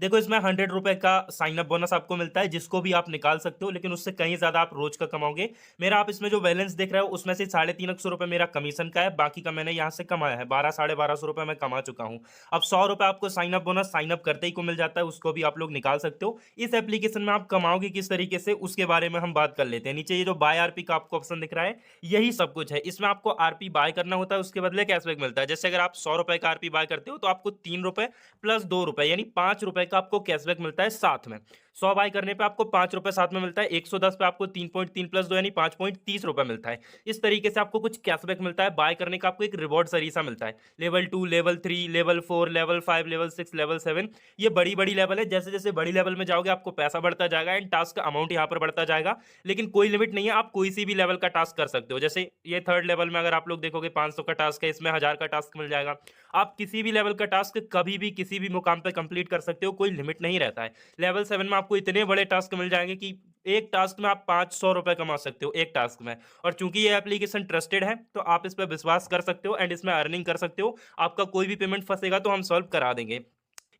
देखो इसमें 100 रुपए का साइन अप बोनस आपको मिलता है, जिसको भी आप निकाल सकते हो, लेकिन उससे कहीं ज्यादा आप रोज का कमाओगे। मेरा आप इसमें जो बैलेंस देख रहे हो उसमें से 350 रुपए मेरा कमीशन का है, बाकी का मैंने यहाँ से कमाया है, 1200 साढ़े 1200 रुपए मैं कमा चुका हूँ। अब 100 रुपए आपको sign up bonus sign up करते ही को मिल जाता है, उसको भी आप लोग निकाल सकते हो। इस एप्लीकेशन में आप कमाओगे किस तरीके से उसके बारे में हम बात कर लेते हैं। नीचे ये जो बाय आरपी का आपको ऑप्शन दिख रहा है, यही सब कुछ है। इसमें आपको आरपी बाय करना होता है, उसके बदले कैशबैक मिलता है। जैसे अगर आप 100 रुपए का आरपी बाय करते हो तो आपको 3 रुपए प्लस 2 रुपए यानी 5 रुपए का आपको कैशबैक मिलता है साथ में। 100 बाय करने पे आपको 5 रुपए साथ में मिलता है, 110 पे आपको 3.3 प्लस 2 यानी 5.30 रुपए मिलता है। इस तरीके से आपको कुछ कैशबैक मिलता है, बाय करने का आपको एक रिवॉर्ड सरीसा मिलता है। Level 2, level 3, level 4, level 5, level 6, level 7, ये बड़ी बड़ी लेवल है। जैसे जैसे बड़ी लेवल में जाओगे आपको पैसा बढ़ता जाएगा एंड टास्क का अमाउंट यहाँ पर बढ़ता जाएगा, लेकिन कोई लिमिट नहीं है, आप कोई सी भी लेवल का टास्क कर सकते हो। जैसे ये थर्ड लेवल में अगर आप लोग देखोगे 500 का टास्क है, इसमें 1000 का टास्क मिल जाएगा। आप किसी भी लेवल का टास्क कभी भी किसी भी मुकाम पे कंप्लीट कर सकते हो, कोई लिमिट नहीं रहता है। लेवल 7 में आपको इतने बड़े टास्क मिल जाएंगे कि एक टास्क में आप 500 रुपए कमा सकते हो एक टास्क में। और चूंकि ये एप्लीकेशन ट्रस्टेड है तो आप इस पर विश्वास कर सकते हो एंड इसमें अर्निंग कर सकते हो। आपका कोई भी पेमेंट फंसेगा तो हम सॉल्व करा देंगे।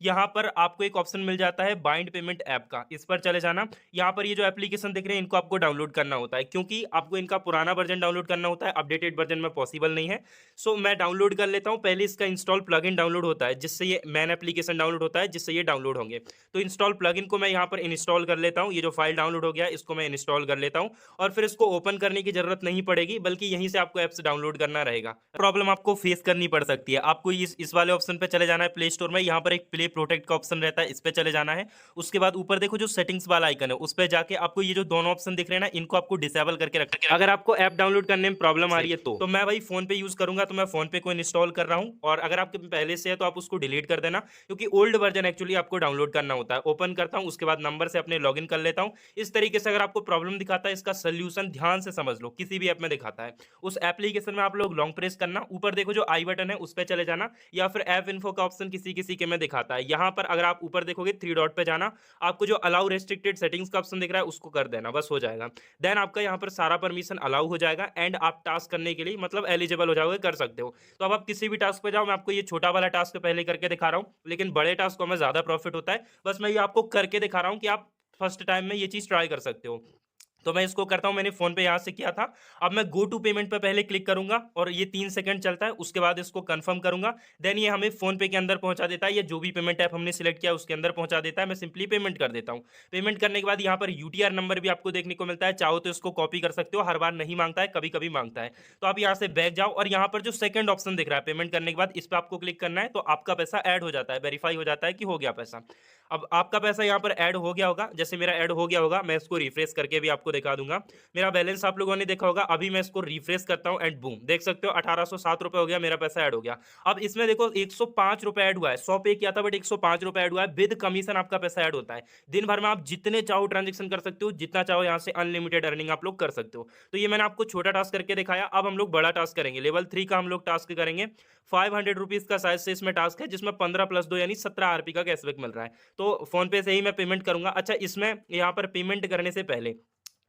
यहाँ पर आपको एक ऑप्शन मिल जाता है बाइंड पेमेंट ऐप का, इस पर चले जाना। यहाँ पर ये जो एप्लीकेशन दिख रहे हैं इनको आपको डाउनलोड करना होता है, क्योंकि आपको इनका पुराना वर्जन डाउनलोड करना होता है, अपडेटेड वर्जन में पॉसिबल नहीं है। सो मैं डाउनलोड कर लेता हूँ। पहले इसका इंस्टॉल प्लगइन डाउनलोड होता है, जिससे ये मैन एप्लीकेशन डाउनलोड होता है, जिससे ये डाउनलोड होंगे। तो इंस्टॉल प्लगइन को मैं यहाँ पर इंस्टॉल कर लेता हूँ। ये जो फाइल डाउनलोड हो गया है इसको मैं इंस्टॉल कर लेता हूँ, और फिर इसको ओपन करने की जरूरत नहीं पड़ेगी, बल्कि यहीं से आपको ऐप्स डाउनलोड करना रहेगा। प्रॉब्लम आपको फेस करनी पड़ सकती है। आपको इस वाले ऑप्शन पे चले जाना है प्ले स्टोर में, यहाँ पर एक प्ले प्रोटेक्ट का ऑप्शन रहता है, इस पे चले जाना है। उसके बाद ऊपर देखो जो सेटिंग्स वाला आइकन है उस पे जाके आपको ये जो दोनों ऑप्शन दिख रहे हैं ना, इनको आपको डिसेबल करके रखना है। अगर आपको ऐप डाउनलोड करने में प्रॉब्लम आ रही है तो मैं भाई फोन पे यूज करूंगा, तो मैं फोन पे को इंस्टॉल कर रहा हूँ। और अगर आपके पहले से है तो आप उसको डिलीट कर देना, क्योंकि ओल्ड वर्जन एक्चुअली आपको डाउनलोड करना होता है। ओपन करता हूँ, उसके बाद नंबर से अपने लॉगिन कर लेता हूँ। इस तरीके से अगर आपको प्रॉब्लम दिखाता है, इसका सोल्यूशन ध्यान से समझ लो, किसी भी ऐप में दिखाता है। उस एप्लीकेशन में आप लोग लॉन्ग प्रेस करना, ऊपर देखो जो आई बटन है उस पर चले जाना, या फिर ऐप इन्फो का ऑप्शन किसी किसी के में दिखाता है। यहाँ पर अगर आप ऊपर देखोगे थ्री डॉट पे जाना, आपको जो अलाउ रेस्ट्रिक्टेड सेटिंग्स का ऑप्शन दिख रहा है उसको कर देना, बस हो जाएगा। देन आपका यहाँ पर सारा परमिशन अलाउ हो जाएगा एंड आप टास्क करने के लिए मतलब एलिजिबल हो जाओगे, कर सकते हो। तो अब आप किसी भी टास्क पे जाओ, मैं आपको ये छोटा वाला टास्क पहले करके दिखा रहा हूँ, लेकिन बड़े टास्क में ज्यादा प्रॉफिट होता है। बस मैं ये आपको करके दिखा रहा हूँ कि आप फर्स्ट टाइम में ये चीज ट्राई कर सकते हो। तो मैं इसको करता हूं, मैंने फोन पे यहां से किया था। अब मैं गो टू पेमेंट पे पहले क्लिक करूंगा और ये 3 सेकंड चलता है, उसके बाद इसको कंफर्म करूंगा। देन ये हमें फोन पे के अंदर पहुंचा देता है, ये जो भी पेमेंट ऐप हमने सिलेक्ट किया उसके अंदर पहुंचा देता है। मैं सिंपली पेमेंट कर देता हूं। पेमेंट करने के बाद यहाँ पर यूटीआर नंबर भी आपको देखने को मिलता है, चाहो तो इसको कॉपी कर सकते हो, हर बार नहीं मांगता है, कभी कभी मांगता है। तो आप यहाँ से बैक जाओ और यहाँ पर जो सेकंड ऑप्शन दिख रहा है पेमेंट करने के बाद, इस पर आपको क्लिक करना है, तो आपका पैसा ऐड हो जाता है, वेरीफाई हो जाता है कि हो गया पैसा। अब आपका पैसा यहाँ पर ऐड हो गया होगा, जैसे मेरा ऐड हो गया होगा, मैं इसको रिफ्रेश करके भी आपको दिखा दूंगा। मेरा बैलेंस आप लोगों ने देखा होगा। अभी मैं इसको रिफ्रेश करता हूं एंड बूम, देख सकते हो 1807 रुपए हो गया, मेरा पैसा ऐड हो गया। अब इसमें देखो 105 रुपए ऐड हुआ है, 100 पे किया था बट 105 रुपए ऐड हुआ है, विद कमीशन आपका पैसा ऐड होता है। दिन भर में आप जितने चाहो ट्रांजेक्शन कर सकते हो, जितना चाहो यहाँ से अनलिमिटेड अर्निंग आप लोग कर सकते हो। तो ये मैंने आपको छोटा टास्क करके दिखाया। अब हम लोग बड़ा टास्क करेंगे, लेवल 3 का हम लोग टास्क करेंगे। 500 रुपीज का शायद से इसमें टास्क है, जिसमें 15 प्लस 2 यानी 17 आरपी का कैशबैक मिल रहा है। तो फोन पे से ही मैं पेमेंट करूंगा। अच्छा, इसमें यहाँ पर पेमेंट करने से पहले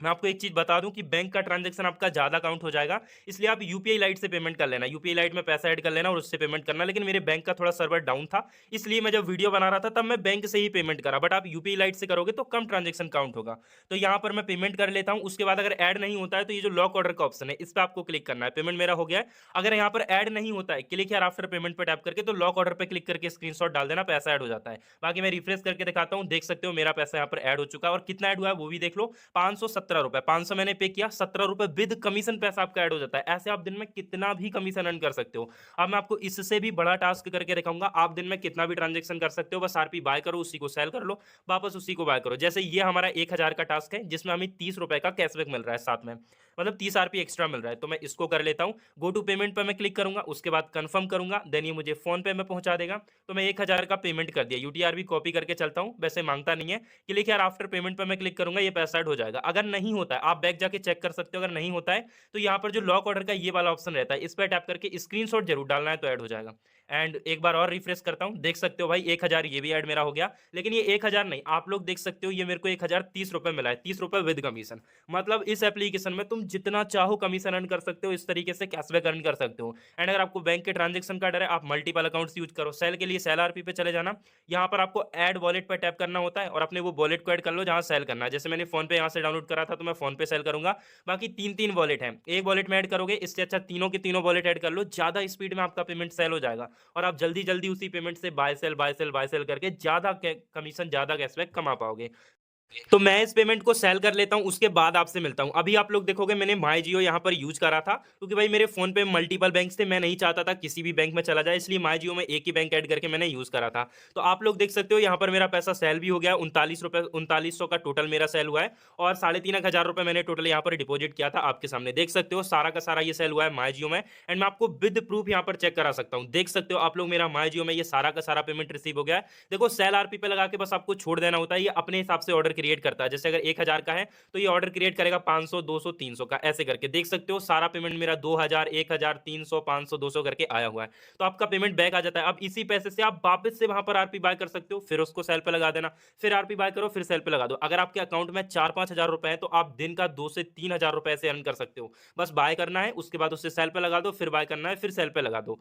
मैं आपको एक चीज बता दूं कि बैंक का ट्रांजैक्शन आपका ज्यादा काउंट हो जाएगा, इसलिए आप यूपीआई लाइट से पेमेंट कर लेना। यूपीआई लाइट में पैसा ऐड कर लेना और उससे पेमेंट करना। लेकिन मेरे बैंक का थोड़ा सर्वर डाउन था, इसलिए मैं जब वीडियो बना रहा था तब मैं बैंक से ही पेमेंट करा, बट आप यूपीआई लाइट से करोगे तो कम ट्रांजेक्शन काउंट होगा। तो यहाँ पर मैं पेमेंट कर लेता हूँ। उसके बाद अगर ऐड नहीं होता है तो ये जो लॉक ऑर्डर का ऑप्शन है इस पर आपको क्लिक करना है। पेमेंट मेरा हो गया है। अगर यहाँ पर ऐड नहीं होता है, क्लिक यार आफ्टर पेमेंट पर टैप करके, तो लॉक ऑर्डर पर क्लिक करके स्क्रीनशॉट डाल देना, पैसा ऐड हो जाता है। बाकी मैं रिफ्रेश करके दिखाता हूँ, देख सकते हो मेरा पैसा यहाँ पर ऐड हो चुका है। और कितना ऐड हुआ है वो भी देख लो, 517 रुपए। 500 मैंने पे किया, 17 रुपए विद कमीशन पैसा आपका ऐड हो जाता है। ऐसे आप दिन में कितना भी कमीशन अर्न कर सकते हो। अब मैं आपको इससे भी बड़ा टास्क करके दिखाऊंगा। आप दिन में कितना भी ट्रांजेक्शन कर सकते हो, बस आरपी बाय करो, उसी को सेल कर लो, वापस उसी को बाय करो। जैसे ये हमारा 1000 का टास्क है, जिसमें हमें 30 रुपए का कैशबैक मिल रहा है साथ में, मतलब 30 आरपी एक्स्ट्रा मिल रहा है। तो मैं इसको कर लेता हूँ। गो टू पेमेंट पर मैं क्लिक करूंगा, उसके बाद कंफर्म करूंगा, देन ये मुझे फोन पे में पहुंचा देगा। तो मैं 1000 का पेमेंट कर दिया। यूटीआर भी कॉपी करके चलता हूँ, वैसे मांगता नहीं है। क्लिक यार आफ्टर पेमेंट पर मैं क्लिक करूंगा, ये पैसा ऐड हो जाएगा। अगर नहीं होता है आप बैक जाके चेक कर सकते हो, अगर नहीं होता है तो यहाँ पर जो लॉक ऑर्डर का ये वाला ऑप्शन रहता है, इस पर टैप करके स्क्रीनशॉट जरूर डालना है, तो ऐड हो जाएगा। एंड एक बार और रिफ्रेश करता हूँ, देख सकते हो भाई 1000 ये भी ऐड मेरा हो गया। लेकिन ये 1000 नहीं, आप लोग देख सकते हो ये मेरे को 1030 रुपए मिला है, 30 रुपए विद कमीशन। मतलब इस एप्लीकेशन में तुम जितना चाहो कमीशन अर्न कर सकते हो, इस तरीके से कैशबैक अर्न कर सकते हो। एंड अगर आपको बैंक के ट्रांजेक्शन का डर है, आप मल्टीपल अकाउंट्स यूज करो। सेल के लिए सेल आरपी पे चले जाना, यहाँ पर आपको ऐड वॉलेट पर टैप करना होता है और अपने वो वॉलेट को ऐड कर लो जहाँ सेल करना है। जैसे मैंने फोन पे यहाँ से डाउनलोड करा था, तो मैं फोन पे सेल करूंगा। बाकी तीन तीन वॉलेट है, एक वॉलेट में ऐड करोगे, इससे अच्छा तीनों के तीनों वॉलेट ऐड कर लो, ज्यादा स्पीड में आपका पेमेंट सेल हो जाएगा और आप जल्दी जल्दी उसी पेमेंट से buy sell buy sell buy sell करके ज्यादा कमीशन, ज्यादा कैशबैक कमा पाओगे। तो मैं इस पेमेंट को सेल कर लेता हूँ, उसके बाद आपसे मिलता हूँ। अभी आप लोग देखोगे मैंने माई जियो यहाँ पर यूज करा था, क्योंकि भाई मेरे फोन पे मल्टीपल बैंक्स थे, मैं नहीं चाहता था किसी भी बैंक में चला जाए, इसलिए माई जियो में एक ही बैंक ऐड करके मैंने यूज करा था। तो आप लोग देख सकते हो यहाँ पर मेरा पैसा सेल भी हो गया, 39 का टोटल मेरा सेल हुआ है और 3,500 रुपए मैंने टोटल यहाँ पर डिपॉजिट किया था। आपके सामने देख सकते हो सारा का सारा ये सेल हुआ है माई जियो में। एंड मैं आपको विद प्रूफ यहाँ पर चेक करा सकता हूँ, देख सकते हो आप लोग मेरा माई जियो में ये सारा का सारा पेमेंट रिसीव हो गया है। देखो सेल आरपी पे लगा के बस आपको छोड़ देना होता है, ये अपने हिसाब से ऑर्डर क्रिएट करता है। जैसे अगर 1000 का है तो ये ऑर्डर क्रिएट करेगा 500 200 300 का, ऐसे करके देख सकते हो सारा पेमेंट मेरा 2000 1000 300 500 200 करके आया हुआ है। तो आपका पेमेंट बैक आ जाता है। अब इसी पैसे से आप वापस से वहां पर आरपी बाय कर सकते हो, फिर उसको सेल पे लगा देना, फिर आरपी बाय करो, फिर सेल पे लगा दो। अगर आपके अकाउंट में 4-5 हजार रुपए है तो आप दिन का 2 से 3 हजार रुपए से अर्न कर सकते हो। बस बाय करना है, उसके बाद उससे सेल पे लगा दो, फिर बाय करना है, फिर सेल पे लगा दो।